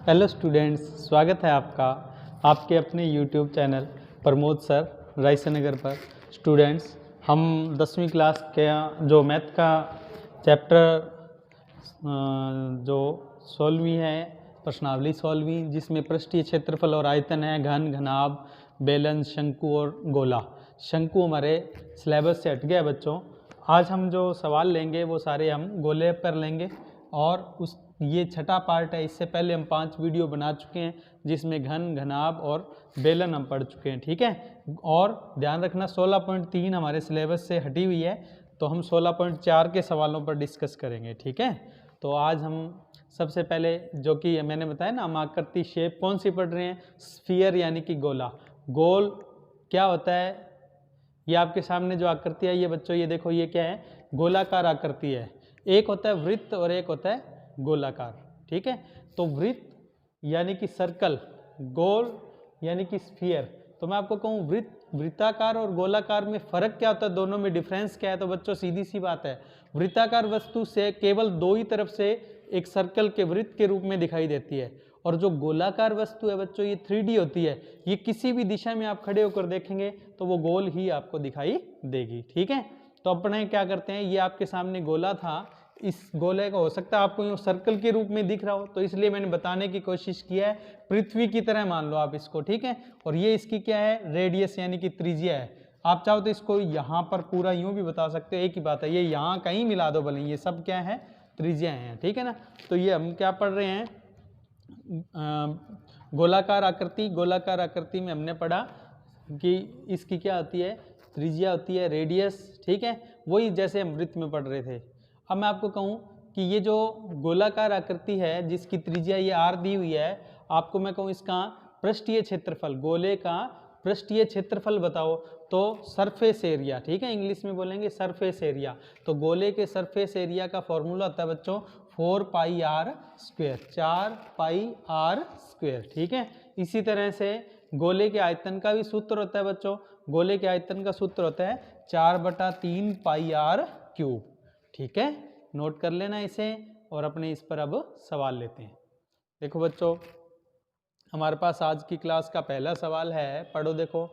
Hello students, स्वागत है आपका आपके अपने यूट्यूब चैनल प्रमोद सर रायसेनगर पर। स्टूडेंट्स, हम 10वीं क्लास के जो मैथ का चैप्टर जो 16वीं है प्रश्नावली 16वीं, जिसमें पृष्ठीय क्षेत्रफल और आयतन है, घन, घनाभ, बेलन, शंकु और गोला। शंकु हमारे सिलेबस से हट गया बच्चों। आज हम जो सवाल लेंगे वो सारे हम गोले पर लेंगे और उस ये छठा पार्ट है। इससे पहले हम 5 वीडियो बना चुके हैं जिसमें घन, घनाभ और बेलन हम पढ़ चुके हैं, ठीक है। और ध्यान रखना 16.3 हमारे सिलेबस से हटी हुई है, तो हम 16.4 के सवालों पर डिस्कस करेंगे, ठीक है। तो आज हम सबसे पहले जो कि मैंने बताया ना, हम आकृति शेप कौन सी पढ़ रहे हैं, स्फीयर यानी कि गोला। गोल क्या होता है, ये आपके सामने जो आकृति है ये बच्चों ये देखो, ये क्या है, गोलाकार आकृति है। एक होता है वृत्त और एक होता है गोलाकार, ठीक है। तो वृत्त यानी कि सर्कल, गोल यानी कि स्फीयर। तो मैं आपको कहूँ वृत्ताकार और गोलाकार में फर्क क्या होता है, दोनों में डिफरेंस क्या है, तो बच्चों सीधी सी बात है, वृत्ताकार वस्तु से केवल दो ही तरफ से एक सर्कल के वृत्त के रूप में दिखाई देती है, और जो गोलाकार वस्तु है बच्चों ये 3D होती है। ये किसी भी दिशा में आप खड़े होकर देखेंगे तो वो गोल ही आपको दिखाई देगी, ठीक है। तो अपने क्या करते हैं, ये आपके सामने गोला था, इस गोले का हो सकता है आपको यूँ सर्कल के रूप में दिख रहा हो, तो इसलिए मैंने बताने की कोशिश की है, पृथ्वी की तरह मान लो आप इसको, ठीक है। और ये इसकी क्या है, रेडियस यानी कि त्रिज्या है। आप चाहो तो इसको यहाँ पर पूरा यूँ भी बता सकते हो, एक ही बात है, ये यहाँ कहीं मिला दो भले, ये सब क्या है, त्रिज्या है, ठीक है ना। तो ये हम क्या पढ़ रहे हैं, गोलाकार आकृति। गोलाकार आकृति में हमने पढ़ा कि इसकी क्या होती है, त्रिज्या होती है, रेडियस, ठीक है। वही जैसे हम वृत्त में पढ़ रहे थे। अब मैं आपको कहूँ कि ये जो गोलाकार आकृति है जिसकी त्रिज्या ये r दी हुई है, आपको मैं कहूँ इसका पृष्ठीय क्षेत्रफल, गोले का पृष्ठीय क्षेत्रफल बताओ, तो सरफेस एरिया, ठीक है, इंग्लिश में बोलेंगे सरफेस एरिया। तो गोले के सरफेस एरिया का फॉर्मूला होता है बच्चों 4πr², 4πr², ठीक है। इसी तरह से गोले के आयतन का भी सूत्र होता है बच्चों, गोले के आयतन का सूत्र होता है 4/3πr³, ठीक है। नोट कर लेना इसे, और अपने इस पर अब सवाल लेते हैं। देखो बच्चों, हमारे पास आज की क्लास का पहला सवाल है, पढ़ो देखो।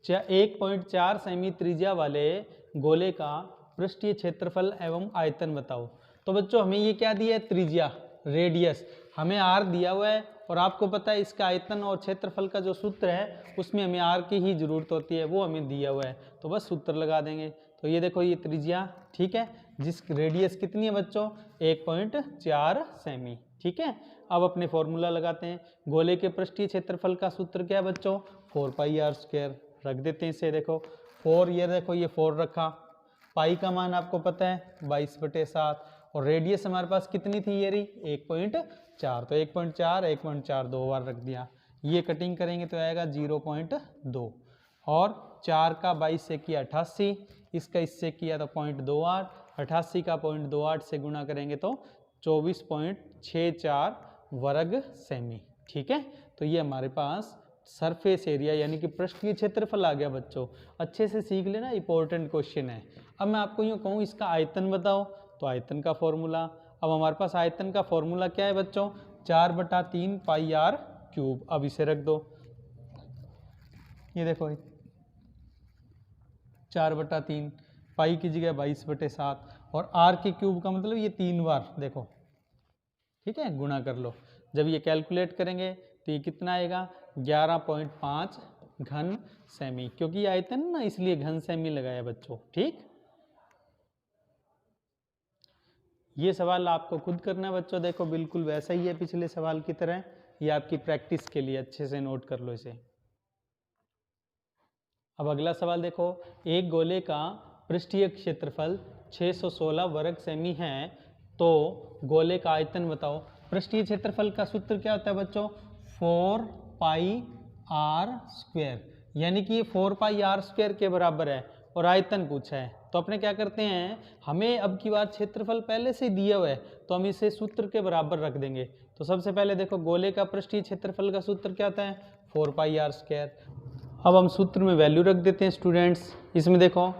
1.4 सेमी त्रिज्या वाले गोले का पृष्ठीय क्षेत्रफल एवं आयतन बताओ। तो बच्चों हमें ये क्या दिया है, त्रिज्या, रेडियस, हमें r दिया हुआ है, और आपको पता है इसका आयतन और क्षेत्रफल का जो सूत्र है उसमें हमें r की ही जरूरत होती है, वो हमें दिया हुआ है, तो बस सूत्र लगा देंगे। तो ये देखो, ये त्रिज्या, ठीक है, जिस रेडियस कितनी है बच्चों, 1.4 सेमी, ठीक है। अब अपने फॉर्मूला लगाते हैं। गोले के पृष्ठीय क्षेत्रफल का सूत्र क्या है बच्चों, 4πr², रख देते हैं इसे। देखो 4, ये देखो ये 4 रखा, पाई का मान आपको पता है 22/7, और रेडियस हमारे पास कितनी थी, ये रही 1.4, तो 1.4 1.4 दो बार रख दिया। ये कटिंग करेंगे तो आएगा 0.2, और 4 का 22 से किया 88, इसका इससे किया तो 0.28, 88 का 0.28 से गुणा करेंगे तो 24.64 वर्ग सेमी, ठीक है। तो ये हमारे पास सरफेस एरिया यानी कि पृष्ठीय क्षेत्रफल आ गया बच्चों। अच्छे से सीख लेना, इंपॉर्टेंट क्वेश्चन है। अब मैं आपको यूँ कहूँ इसका आयतन बताओ, तो आयतन का फॉर्मूला, अब हमारे पास आयतन का फॉर्मूला क्या है बच्चों, 4/3πr³। अब इसे रख दो, ये देखो 4/3, पाई की जगह 22/7, और r के क्यूब का मतलब ये 3 बार, देखो, ठीक है, गुणा कर लो। जब ये कैलकुलेट करेंगे तो ये कितना आएगा, 11.5 घन सेमी, क्योंकि ये आयतन ना इसलिए घन सेमी लगाया बच्चों, ठीक। ये सवाल आपको खुद करना है बच्चों, देखो बिल्कुल वैसा ही है पिछले सवाल की तरह, ये आपकी प्रैक्टिस के लिए, अच्छे से नोट कर लो इसे। अब अगला सवाल देखो, एक गोले का पृष्ठीय क्षेत्रफल 616 वर्ग सेमी है, तो गोले का आयतन बताओ। पृष्ठीय क्षेत्रफल का सूत्र क्या होता है बच्चों, 4πr², यानी कि ये 4πr² के बराबर है, और आयतन पूछा है। तो अपने क्या करते हैं, हमें अब की बार क्षेत्रफल पहले से दिया हुआ है, तो हम इसे सूत्र के बराबर रख देंगे। तो सबसे पहले देखो, गोले का पृष्ठीय क्षेत्रफल का सूत्र क्या होता है, 4πr²। अब हम सूत्र में वैल्यू रख देते हैं स्टूडेंट्स। इसमें देखो,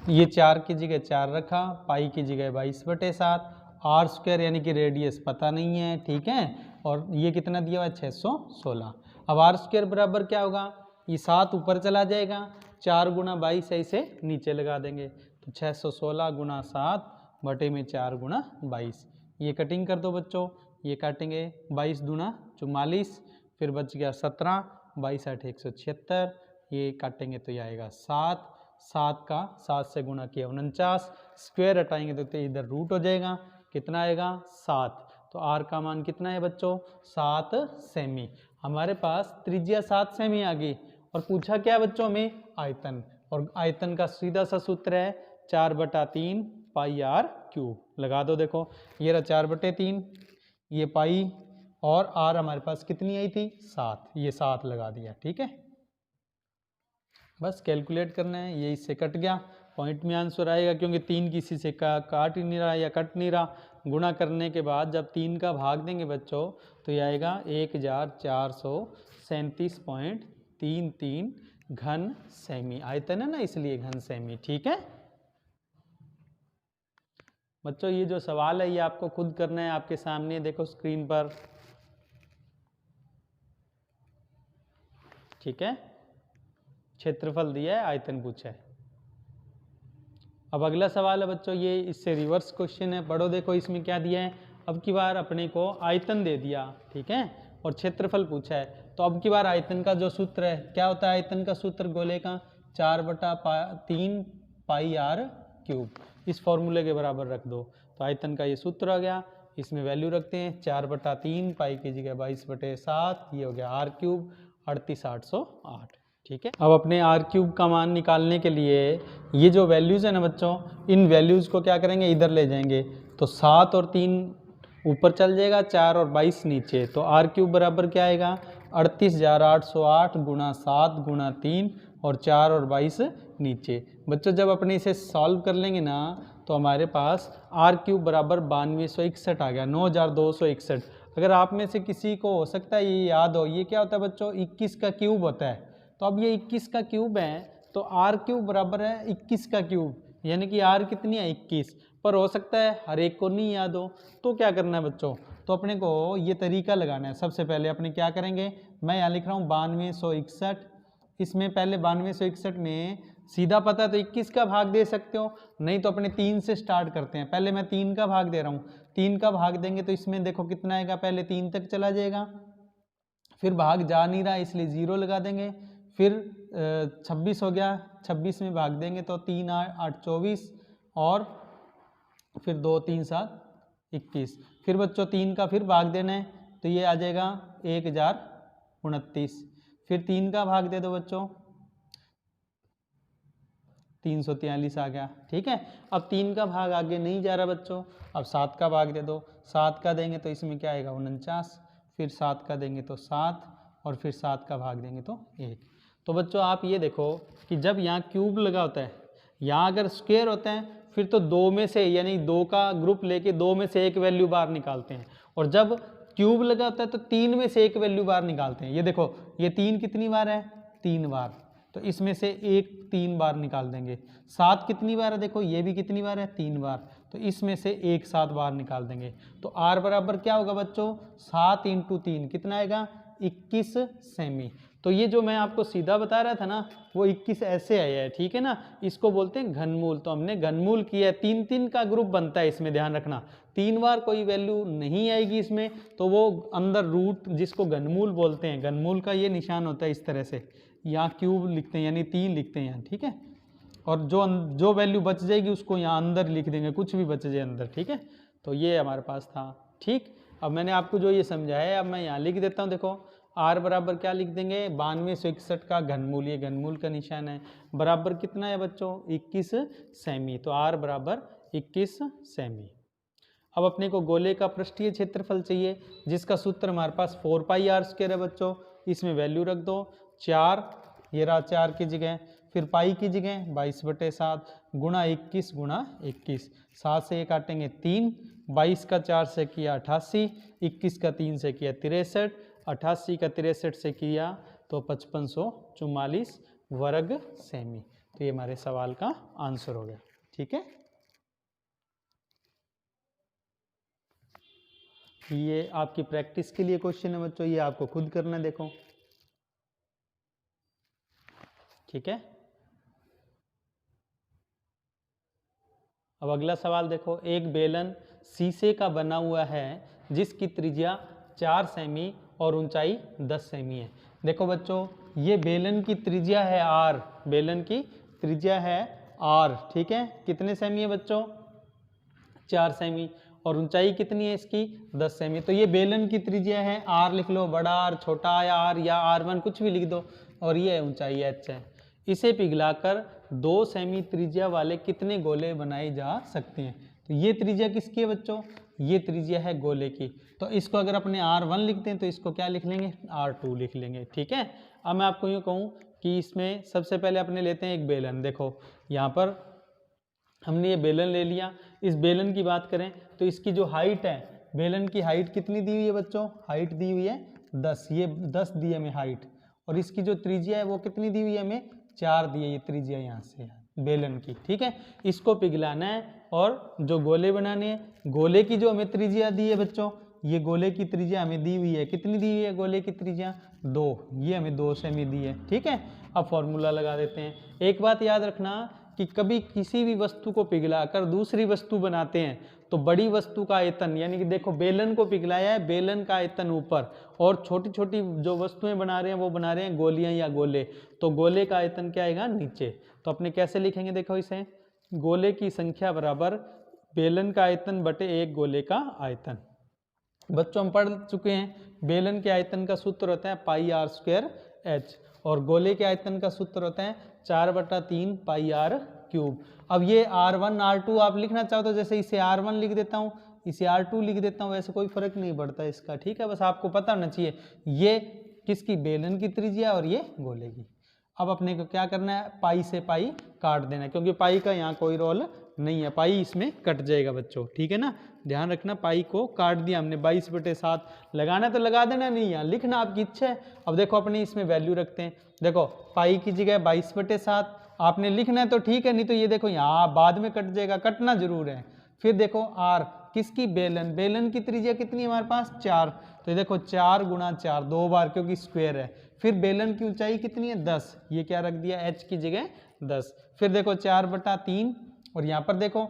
ये 4 की जगह 4 रखा, पाई की जगह 22/7, r² यानी कि रेडियस पता नहीं है, ठीक है, और ये कितना दिया हुआ है 616। अब आर स्क्वायर बराबर क्या होगा, ये 7 ऊपर चला जाएगा, 4 गुना 22 ऐसे नीचे लगा देंगे, तो 616 गुना 7 बटे में 4 गुना 22। ये कटिंग कर दो बच्चों, ये काटेंगे 22 दूना 44, फिर बच गया 17, 22 8 176, ये काटेंगे तो ये आएगा 7, 7 का 7 से गुना किया 49, स्क्वायर हटाएंगे तो इधर रूट हो जाएगा, कितना आएगा 7। तो आर का मान कितना है बच्चों 7 सेमी। हमारे पास त्रिज्या 7 सेमी आ गई और पूछा क्या बच्चों हमें आयतन, और आयतन का सीधा सा सूत्र है 4/3 पाई आर क्यूब। लगा दो, देखो ये रहा 4/3, ये पाई और आर हमारे पास कितनी आई थी 7, ये 7 लगा दिया। ठीक है, बस कैलकुलेट करना है, ये इससे कट गया, पॉइंट में आंसर आएगा क्योंकि 3 किसी से काट ही नहीं रहा या कट नहीं रहा। गुणा करने के बाद जब 3 का भाग देंगे बच्चों तो ये आएगा 1437.33 घन सेमी। आयतन है ना इसलिए घन सेमी। ठीक है बच्चों, ये जो सवाल है ये आपको खुद करना है, आपके सामने देखो स्क्रीन पर। ठीक है, क्षेत्रफल दिया है, आयतन पूछा है। अब अगला सवाल है बच्चों, ये इससे रिवर्स क्वेश्चन है, पढ़ो देखो इसमें क्या दिया है। अब की बार अपने को आयतन दे दिया, ठीक है, और क्षेत्रफल पूछा है, तो अब की बार आयतन का जो सूत्र है क्या होता है, आयतन का सूत्र गोले का 4/3 पाई आर क्यूब, इस फॉर्मूले के बराबर रख दो। तो आयतन का ये सूत्र आ गया, इसमें वैल्यू रखते हैं 4/3 पाई की जगह 22/7, ये हो गया आर क्यूब 38808। ठीक है, अब अपने आर क्यूब का मान निकालने के लिए ये जो वैल्यूज़ है ना बच्चों, इन वैल्यूज़ को क्या करेंगे इधर ले जाएंगे, तो 7 और 3 ऊपर चल जाएगा, 4 और 22 नीचे, तो आर क्यूब बराबर क्या आएगा 38,808 गुना 7 गुना 3 और 4 और 22 नीचे। बच्चों जब अपने इसे सॉल्व कर लेंगे ना तो हमारे पास आर क्यूब बराबर 9261 आ गया, 9261। अगर आप में से किसी को हो सकता है ये याद हो, ये क्या होता है बच्चों 21 का क्यूब होता है। तो अब ये 21 का क्यूब है तो आर क्यूब बराबर है 21 का क्यूब, यानी कि आर कितनी है 21। पर हो सकता है हर एक को नहीं याद हो, तो क्या करना है बच्चों, तो अपने को ये तरीका लगाना है। सबसे पहले अपने क्या करेंगे, मैं यहाँ लिख रहा हूँ 9261, इसमें पहले 9261 में सीधा पता है तो 21 का भाग दे सकते हो, नहीं तो अपने 3 से स्टार्ट करते हैं। पहले मैं 3 का भाग दे रहा हूँ, 3 का भाग देंगे तो इसमें देखो कितना आएगा, पहले 3 तक चला जाएगा, फिर भाग जा नहीं रहा इसलिए 0 लगा देंगे, फिर 26 हो गया, 26 में भाग देंगे तो 3 8 24 और फिर 2 3 7 21। फिर बच्चों 3 का फिर भाग देना है तो ये आ जाएगा 1029। फिर 3 का भाग दे दो बच्चों, 343 आ गया। ठीक है, अब 3 का भाग आगे नहीं जा रहा बच्चों, अब 7 का भाग दे दो, 7 का देंगे तो इसमें क्या आएगा 49, फिर 7 का देंगे तो 7 और फिर 7 का भाग देंगे तो 1। तो बच्चों आप ये देखो कि जब यहाँ क्यूब लगा होता है, यहाँ अगर स्क्वायर होता है फिर तो 2 में से यानी 2 का ग्रुप लेके 2 में से एक वैल्यू बाहर निकालते हैं, और जब क्यूब लगा होता है तो 3 में से एक वैल्यू बाहर निकालते हैं। ये देखो ये 3 कितनी बार है 3 बार, तो इसमें से एक 3 बार निकाल देंगे। 7 कितनी बार है, देखो ये भी कितनी बार है 3 बार, तो इसमें से एक 7 बार निकाल देंगे। तो R बराबर क्या होगा बच्चों 7 × 3 कितना आएगा 21 सेमी। तो ये जो मैं आपको सीधा बता रहा था ना वो 21 ऐसे आया है। ठीक है ना, इसको बोलते हैं घनमूल। तो हमने घनमूल किया है, 3 3 का ग्रुप बनता है, इसमें ध्यान रखना 3 बार कोई वैल्यू नहीं आएगी इसमें तो वो अंदर रूट जिसको घनमूल बोलते हैं, घनमूल का ये निशान होता है इस तरह से, यहाँ क्यूब लिखते हैं यानी 3 लिखते हैं यहाँ। ठीक है, और जो वैल्यू बच जाएगी उसको यहाँ अंदर लिख देंगे, कुछ भी बच जाए अंदर। ठीक है, तो ये हमारे पास था। ठीक, अब मैंने आपको जो ये समझाया है अब मैं यहाँ लिख देता हूँ। देखो R बराबर क्या लिख देंगे 9261 का घनमूल, ये घनमूल का निशान है, बराबर कितना है बच्चों 21 सेमी। तो R बराबर 21 सेमी। अब अपने को गोले का पृष्ठीय क्षेत्रफल चाहिए जिसका सूत्र हमारे पास 4πr² है बच्चों, इसमें वैल्यू रख दो 4, ये रहा 4 की जगह, फिर पाई की जगह 22/7 गुणा 21 गुणा 21, 7 से ये काटेंगे 3, 22 का 4 से किया 88, 21 का 3 से किया 63, 88 का 63 से किया तो 5544 वर्ग सेमी। तो ये हमारे सवाल का आंसर हो गया। ठीक है, ये आपकी प्रैक्टिस के लिए क्वेश्चन है बच्चों, ये आपको खुद करना है, देखो ठीक है। अब अगला सवाल देखो, एक बेलन शीशे का बना हुआ है जिसकी त्रिज्या 4 सेमी और ऊंचाई 10 सेमी है। देखो बच्चों, ये बेलन की त्रिज्या है r, बेलन की त्रिज्या है r, ठीक है। कितने सेमी है बच्चों? 4 सेमी। और ऊंचाई कितनी है इसकी? 10 सेमी। तो ये बेलन की त्रिज्या है, r लिख लो, बड़ा r, छोटा r या r1 कुछ भी लिख दो, और ये ऊंचाई h है। इसे पिघलाकर 2 सेमी त्रिज्या वाले कितने गोले बनाए जा सकते हैं? तो ये त्रिज्या किसकी है बच्चों? ये त्रिज्या है गोले की। तो इसको अगर अपने r1 लिखते हैं तो इसको क्या लिख लेंगे? r2 लिख लेंगे, ठीक है। अब मैं आपको यूँ कहूँ कि इसमें सबसे पहले अपने लेते हैं एक बेलन। देखो यहाँ पर हमने ये बेलन ले लिया। इस बेलन की बात करें तो इसकी जो हाइट है, बेलन की हाइट कितनी दी हुई है बच्चों? हाइट दी हुई है 10, ये 10 दी है हमें हाइट। और इसकी जो त्रिज्या है वो कितनी दी हुई है हमें? 4 दी है ये त्रिज्या यहाँ से बेलन की, ठीक है। इसको पिघलाना है और जो गोले बनाने हैं। गोले की जो हमें त्रिज्या दी है बच्चों, ये गोले की त्रिज्या हमें दी हुई है, कितनी दी हुई है गोले की त्रिज्या? 2, ये हमें 2 सेमी दी है, ठीक है। अब फॉर्मूला लगा देते हैं। एक बात याद रखना कि कभी किसी भी वस्तु को पिघलाकर दूसरी वस्तु बनाते हैं तो बड़ी वस्तु का आयतन, यानी कि देखो बेलन को पिघलाया है, बेलन का आयतन ऊपर, और छोटी छोटी जो वस्तुएं बना रहे हैं वो बना रहे हैं गोलियां या गोले, तो गोले का आयतन क्या आएगा? नीचे। तो अपने कैसे लिखेंगे? देखो इसे, गोले की संख्या बराबर बेलन का आयतन बटे एक गोले का आयतन। बच्चों हम पढ़ चुके हैं बेलन के आयतन का सूत्र होता है पाई r स्क्वायर h, और गोले के आयतन का सूत्र होता है 4/3 पाई r क्यूब। अब ये r1 r2 आप लिखना चाहो तो जैसे इसे r1 लिख देता हूँ, इसे r2 लिख देता हूँ, वैसे कोई फर्क नहीं पड़ता इसका, ठीक है। बस आपको पता होना चाहिए ये किसकी? बेलन की त्रिज्या और ये गोले की। अब अपने को क्या करना है? पाई से पाई काट देना है, क्योंकि पाई का यहाँ कोई रोल नहीं है, पाई इसमें कट जाएगा बच्चों, ठीक है ना। ध्यान रखना, पाई को काट दिया हमने, 22/7 लगाना तो लगा देना, नहीं यहाँ लिखना आपकी इच्छा है। अब देखो अपने इसमें वैल्यू रखते हैं। देखो पाई की जगह 22/7 आपने लिखना है तो ठीक है, नहीं तो ये देखो यहाँ बाद में कट जाएगा, कटना जरूर है। फिर देखो r किसकी? बेलन, बेलन की त्रिज्या कितनी है हमारे पास? 4, तो देखो 4 × 4 2 बार, क्योंकि स्क्वायर है। फिर बेलन की ऊंचाई कितनी है? 10, ये क्या रख दिया? h की जगह 10। फिर देखो 4/3, और यहाँ पर देखो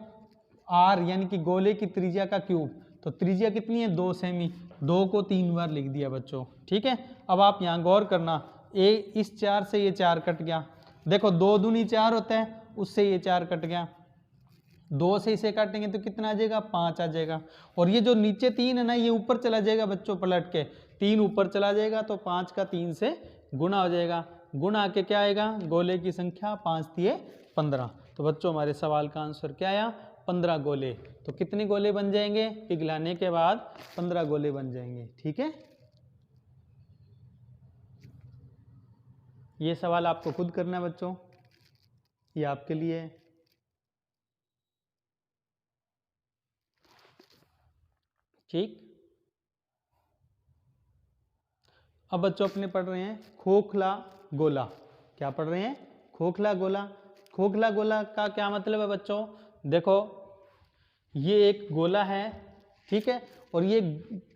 r यानी कि गोले की त्रिज्या का क्यूब, तो त्रिज्या कितनी है? 2 सेमी, 2 को 3 बार लिख दिया बच्चों, ठीक है। अब आप यहाँ गौर करना, इस 4 से ये 4 कट गया, देखो 2 दूनी 4 होता है, उससे ये 4 कट गया, 2 से इसे काटेंगे तो कितना आ जाएगा? 5 आ जाएगा। और ये जो नीचे 3 है ना, ये ऊपर चला जाएगा बच्चों, पलट के 3 ऊपर चला जाएगा, तो 5 का 3 से गुना हो जाएगा। गुना के क्या आएगा? गोले की संख्या 5 दिए 15। तो बच्चों हमारे सवाल का आंसर क्या आया? 15 गोले। तो कितने गोले बन जाएंगे? पिघलाने के बाद 15 गोले बन जाएंगे, ठीक है। ये सवाल आपको खुद करना है बच्चों, ये आपके लिए है। ठीक। अब बच्चों अपने पढ़ रहे हैं खोखला गोला। क्या पढ़ रहे हैं? खोखला गोला। खोखला गोला का क्या मतलब है बच्चों? देखो ये एक गोला है, ठीक है, और ये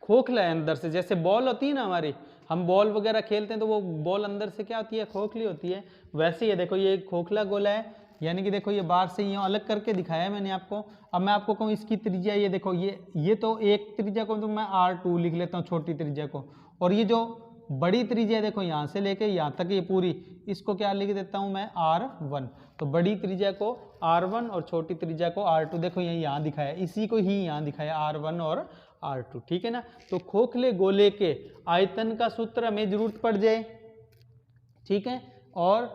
खोखला है अंदर से, जैसे बॉल होती है ना हमारी, हम बॉल वगैरह खेलते हैं तो वो बॉल अंदर से क्या होती है? खोखली होती है। वैसे ही देखो ये एक खोखला गोला है, यानी कि देखो ये बाहर से यहाँ अलग करके दिखाया है मैंने आपको। अब मैं आपको कहूँ इसकी त्रिज्या, ये देखो ये तो एक त्रिज्या को तो मैं r2 लिख लेता हूँ, छोटी त्रिज्या को, और ये जो बड़ी त्रिज्या देखो यहाँ से लेके यहाँ तक ये पूरी, इसको क्या लिख देता हूँ मैं? r1। तो बड़ी त्रिज्या को r1 और छोटी त्रिज्या को r2, देखो यहाँ दिखाया, इसी को ही यहाँ दिखाया r1 और r2, ठीक है ना। तो खोखले गोले के आयतन का सूत्र हमें जरूरत पड़ जाए, ठीक है, और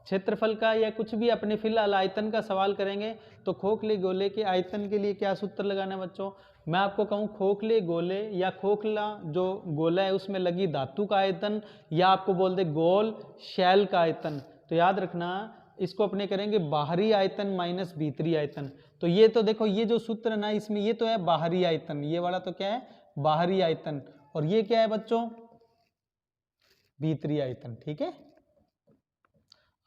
क्षेत्रफल का या कुछ भी अपने फिलहाल आयतन का सवाल करेंगे तो खोखले गोले के आयतन के लिए क्या सूत्र लगाना है बच्चों? मैं आपको कहूँ खोखले गोले या खोखला जो गोला है उसमें लगी धातु का आयतन, या आपको बोल दे गोल शैल का आयतन, तो याद रखना इसको अपने करेंगे बाहरी आयतन माइनस भीतरी आयतन। तो ये तो देखो ये जो सूत्र है ना, इसमें ये तो है बाहरी आयतन, ये वाला तो क्या है? बाहरी आयतन, और ये क्या है बच्चों? भीतरी आयतन, ठीक है।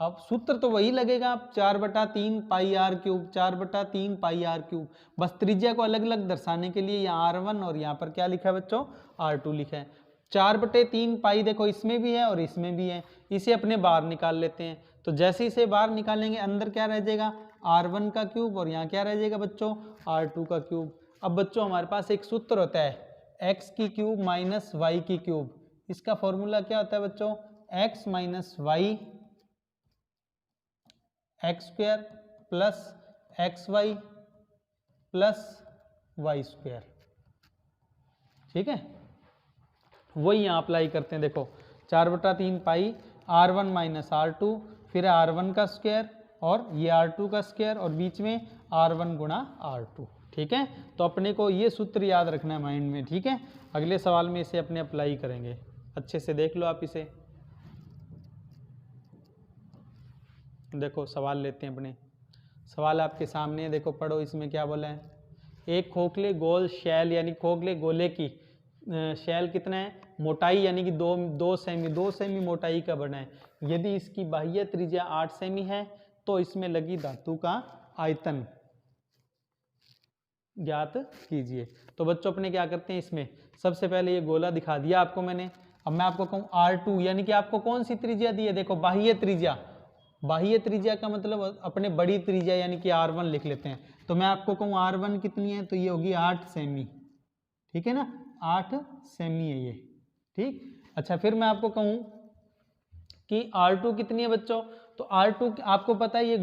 अब सूत्र तो वही लगेगा, 4/3 pi r cube, 4/3 pi r cube, बस त्रिज्या को अलग अलग दर्शाने के लिए यहाँ R1 और यहाँ पर क्या लिखा है बच्चों, R2 लिखा है। 4/3 पाई देखो इसमें भी है और इसमें भी है, इसे अपने बाहर निकाल लेते हैं। तो जैसे इसे बाहर निकालेंगे अंदर क्या रह जाएगा, R1 का क्यूब और यहाँ क्या रह जाएगा बच्चों, R2 का क्यूब। अब बच्चों हमारे पास एक सूत्र होता है x की क्यूब माइनस वाई की क्यूब, इसका फॉर्मूला क्या होता है बच्चों, x minus y x square plus x y plus y square. ठीक है, वही यहाँ अप्लाई करते हैं। देखो 4/3 पाई R1 माइनस R2, फिर R1 का स्क्वायर और ये R2 का स्क्वायर और बीच में R1 गुणा R2। ठीक है, तो अपने को ये सूत्र याद रखना है माइंड में। ठीक है, अगले सवाल में इसे अपने अप्लाई करेंगे, अच्छे से देख लो आप इसे। देखो सवाल लेते हैं अपने, सवाल आपके सामने देखो, पढ़ो इसमें क्या बोला है। एक खोखले गोल शैल यानी खोखले गोले की शैल कितना है, मोटाई यानी कि 2 सेमी मोटाई का बना है। यदि इसकी बाह्य त्रिज्या 8 सेमी है तो इसमें लगी धातु का आयतन ज्ञात कीजिए। तो बच्चों अपने क्या करते हैं, इसमें सबसे पहले ये गोला दिखा दिया आपको मैंने। अब मैं आपको कहूँ R2 यानी कि आपको कौन सी त्रिज्या दी है, देखो बाह्य त्रिज्या। बाह्य त्रिज्या का मतलब अपने बड़ी त्रिज्या यानी कि R1 लिख लेते हैं। तो मैं आपको कहूँ R1 कितनी है, तो ये होगी 8 सेमी। ठीक है ना, 8 सेमी है ये। ठीक, अच्छा फिर मैं आपको कहूँ कि R2 कितनी है बच्चों, तो R2 आपको पता है ये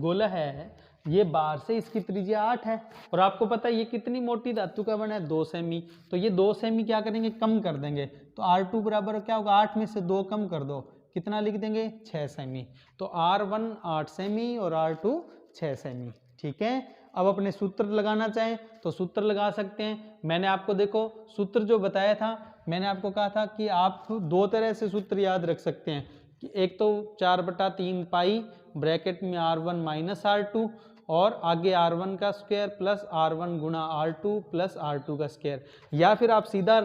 गोला है, ये बाहर से इसकी त्रिज्या 8 है और आपको पता है ये कितनी मोटी धातु का बना है, 2 सेमी। तो ये 2 सेमी क्या करेंगे, कम कर देंगे। तो R2 बराबर क्या होगा, 8 में से 2 कम कर दो, कितना लिख देंगे, 6 सेमी। तो R1 8 सेमी और R2 6 सेमी। ठीक है, अब अपने सूत्र लगाना चाहें तो सूत्र लगा सकते हैं। मैंने आपको देखो सूत्र जो बताया था, मैंने आपको कहा था कि आप 2 तरह से सूत्र याद रख सकते हैं कि एक तो 4/3 पाई ब्रैकेट में R1 माइनस R2 और आगे R1 का स्क्वायर प्लस R1 गुणा R2 प्लस R2 का स्क्वायर, या फिर आप सीधा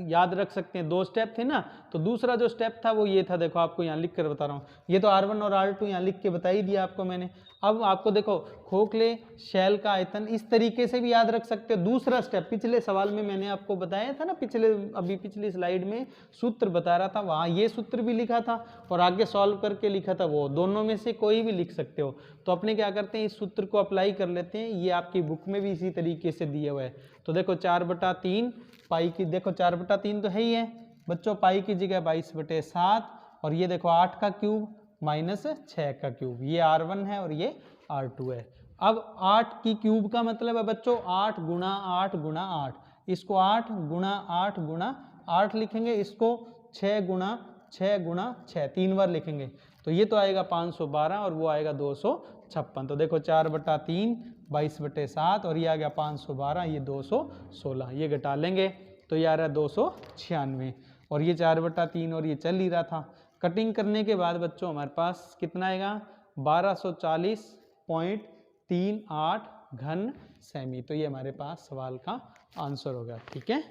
याद रख सकते हैं। 2 स्टेप थे ना, तो दूसरा जो स्टेप था वो ये था, देखो आपको यहाँ लिख कर बता रहा हूँ। ये तो R1 और R2 यहाँ लिख के बता ही दिया आपको मैंने। अब आपको देखो खोखले शैल का आयतन इस तरीके से भी याद रख सकते हो। दूसरा स्टेप पिछले सवाल में मैंने आपको बताया था ना, पिछली स्लाइड में सूत्र बता रहा था, वहाँ ये सूत्र भी लिखा था और आगे सॉल्व करके लिखा था, वो दोनों में से कोई भी लिख सकते हो। तो अपने क्या करते हैं, इस सूत्र को अप्लाई कर लेते हैं। ये आपकी बुक में भी इसी तरीके से दिया हुआ है। तो देखो 4/3 पाई की, देखो 4/3 तो है ही है बच्चों, पाई की जगह 22/7 और ये देखो 8 का क्यूब माइनस 6 का क्यूब, ये R1 है और ये R2 है। अब 8 की क्यूब का मतलब है बच्चों 8 गुणा 8 गुणा 8, इसको 8 गुणा 8 गुणा 8 लिखेंगे, इसको 6 गुणा 6 गुणा 6 3 बार लिखेंगे। तो ये तो आएगा 512 और वो आएगा 256। तो देखो 4/3 22/7 और ये आ गया 512, ये 216, ये घटा लेंगे तो ये आ रहा है 296 और ये 4/3 और ये चल ही रहा था। कटिंग करने के बाद बच्चों हमारे पास कितना आएगा, 1240.38 घन सेमी। तो ये हमारे पास सवाल का आंसर होगा। ठीक है,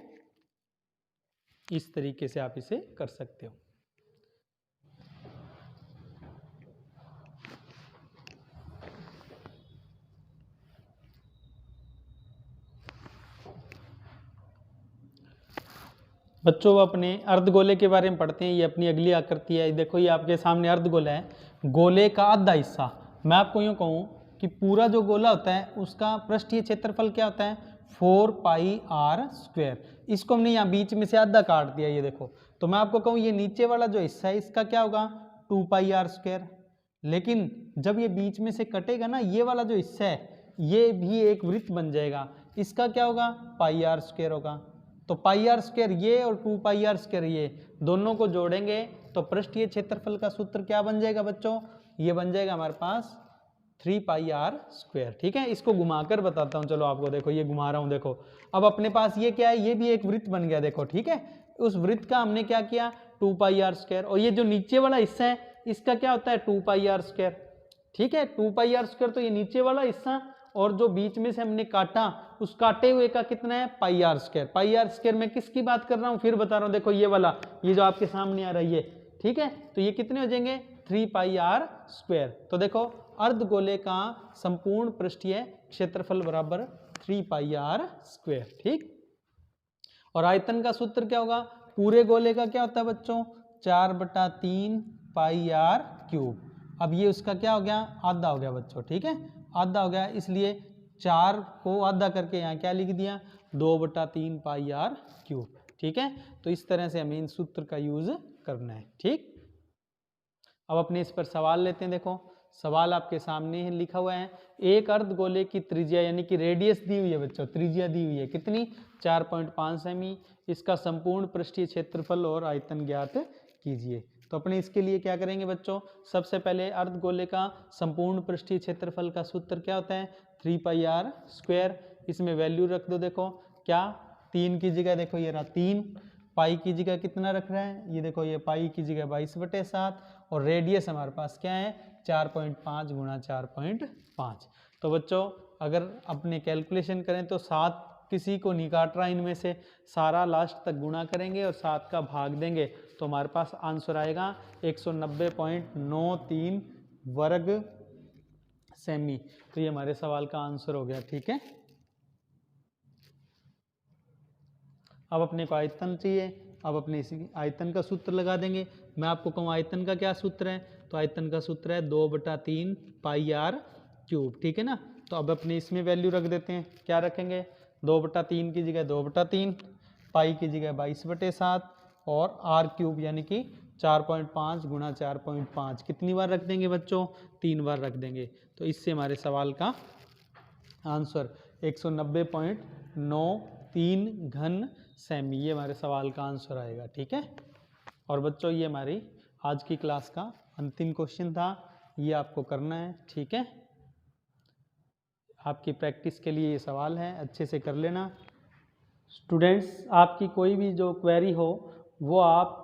इस तरीके से आप इसे कर सकते हो। बच्चों अपने अर्धगोले के बारे में पढ़ते हैं। ये अपनी अगली आकृति है, देखो ये आपके सामने अर्धगोला है। गोले का आधा हिस्सा, मैं आपको यूँ कहूँ कि पूरा जो गोला होता है उसका पृष्ठीय क्षेत्रफल क्या होता है, 4 पाई r स्क्वायर। इसको हमने यहाँ बीच में से आधा काट दिया, ये देखो। तो मैं आपको कहूँ ये नीचे वाला जो हिस्सा है इसका क्या होगा, 2 पाई r स्क्वायर। लेकिन जब ये बीच में से कटेगा ना, ये वाला जो हिस्सा है ये भी एक वृत्त बन जाएगा, इसका क्या होगा, पाई r स्क्वायर होगा। तो पाई आर स्क्वायर ये और 2 पाई आर स्क्वायर ये दोनों को जोड़ेंगे तो पृष्ठीय क्षेत्रफल का सूत्र क्या बन जाएगा बच्चों, ये बन जाएगा हमारे पास 3 पाई आर स्क्वायर। ठीक है, इसको घुमाकर बताता हूँ, चलो आपको, देखो ये घुमा रहा हूँ। देखो अब अपने पास ये क्या है, ये भी एक वृत्त बन गया, देखो। ठीक है, उस वृत्त का हमने क्या किया, 2 पाई आर स्क्वायर, और ये जो नीचे वाला हिस्सा है इसका क्या होता है, 2 पाई आर स्क्वायर। ठीक है, 2 पाई आर स्क्वायर, तो ये नीचे वाला हिस्सा और जो बीच में से हमने काटा उस काटे हुए का कितना है, pi r square. Pi r square में किसकी बात कर रहा हूँ, फिर बता रहा हूँ, देखो ये वाला, ये जो आपके सामने आ रही है। ठीक है, तो ये कितने हो जाएंगे, 3πr²। तो देखो अर्धगोले का संपूर्ण पृष्ठीय क्षेत्रफल बराबर 3πr²। ठीक। और आयतन का सूत्र क्या होगा? पूरे गोले का क्या होता है बच्चों? 4/3πr³। अब ये उसका क्या हो गया? आधा हो गया बच्चों। ठीक है, आधा हो गया, इसलिए 4 को आधा करके यहाँ क्या लिख दिया? 2/3πr³। ठीक है, तो इस तरह से हमें इन सूत्र का यूज करना है। ठीक, अब अपने इस पर सवाल लेते हैं। देखो सवाल आपके सामने है, लिखा हुआ है एक अर्धगोले की त्रिज्या यानी कि रेडियस दी हुई है बच्चों, त्रिज्या दी हुई है कितनी? 4.5 सेमी। इसका संपूर्ण पृष्ठीय क्षेत्रफल और आयतन ज्ञात कीजिए। तो अपने इसके लिए क्या करेंगे बच्चों? सबसे पहले अर्धगोले का संपूर्ण पृष्ठीय क्षेत्रफल का सूत्र क्या होता है? 3πr²। इसमें वैल्यू रख दो। देखो क्या 3 की जगह देखो ये रहा 3, पाई की जगह कितना रख रहा है? ये देखो ये पाई की जगह 22/7 और रेडियस हमारे पास क्या है? 4.5 गुणा 4.5। तो बच्चों अगर अपने कैलकुलेशन करें तो 7 किसी को नहीं काट रहा, इनमें से सारा लास्ट तक गुणा करेंगे और 7 का भाग देंगे तो हमारे पास आंसर आएगा 190.93 वर्ग सेमी। तो ये हमारे सवाल का आंसर हो गया। ठीक है, अब अपने को आयतन चाहिए। अब अपने इसी आयतन का सूत्र लगा देंगे। मैं आपको कहूँ आयतन का क्या सूत्र है? तो आयतन का सूत्र है 2/3πr³। ठीक है ना, तो अब अपने इसमें वैल्यू रख देते हैं। क्या रखेंगे? 2/3 की जगह 2/3, पाई की जगह 22/7 और r³ यानी कि 4.5 गुणा 4.5 कितनी बार रख देंगे बच्चों? 3 बार रख देंगे। तो इससे हमारे सवाल का आंसर 190.93 घन सेमी, ये हमारे सवाल का आंसर आएगा। ठीक है, और बच्चों ये हमारी आज की क्लास का अंतिम क्वेश्चन था, ये आपको करना है। ठीक है, आपकी प्रैक्टिस के लिए ये सवाल है, अच्छे से कर लेना। स्टूडेंट्स आपकी कोई भी जो क्वेरी हो वो आप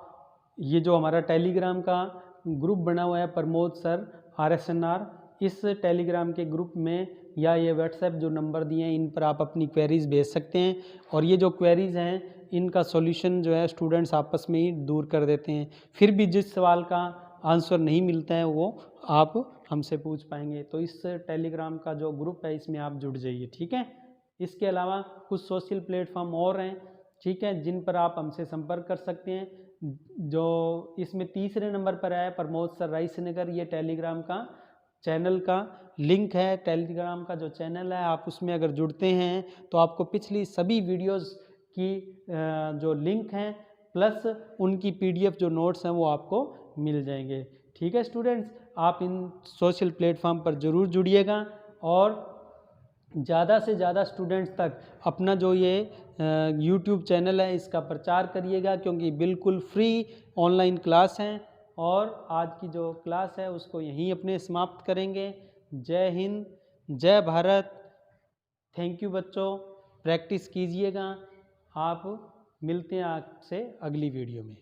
ये जो हमारा टेलीग्राम का ग्रुप बना हुआ है प्रमोद सर RSNR, इस टेलीग्राम के ग्रुप में या ये व्हाट्सएप जो नंबर दिए हैं इन पर आप अपनी क्वेरीज़ भेज सकते हैं। और ये जो क्वेरीज़ हैं इनका सॉल्यूशन जो है स्टूडेंट्स आपस में ही दूर कर देते हैं। फिर भी जिस सवाल का आंसर नहीं मिलता है वो आप हमसे पूछ पाएंगे। तो इस टेलीग्राम का जो ग्रुप है इसमें आप जुड़ जाइए। ठीक है, इसके अलावा कुछ सोशल प्लेटफॉर्म और हैं, ठीक है, जिन पर आप हमसे संपर्क कर सकते हैं। जो इसमें तीसरे नंबर पर है प्रमोद सर रायसनगर, ये टेलीग्राम का चैनल का लिंक है। टेलीग्राम का जो चैनल है आप उसमें अगर जुड़ते हैं तो आपको पिछली सभी वीडियोस की जो लिंक हैं प्लस उनकी PDF जो नोट्स हैं वो आपको मिल जाएंगे। ठीक है स्टूडेंट्स, आप इन सोशल प्लेटफॉर्म पर ज़रूर जुड़िएगा और ज़्यादा से ज़्यादा स्टूडेंट्स तक अपना जो ये YouTube चैनल है इसका प्रचार करिएगा, क्योंकि बिल्कुल फ्री ऑनलाइन क्लास हैं। और आज की जो क्लास है उसको यहीं अपने समाप्त करेंगे। जय हिंद, जय भारत। थैंक यू बच्चों, प्रैक्टिस कीजिएगा। आप मिलते हैं आपसे अगली वीडियो में।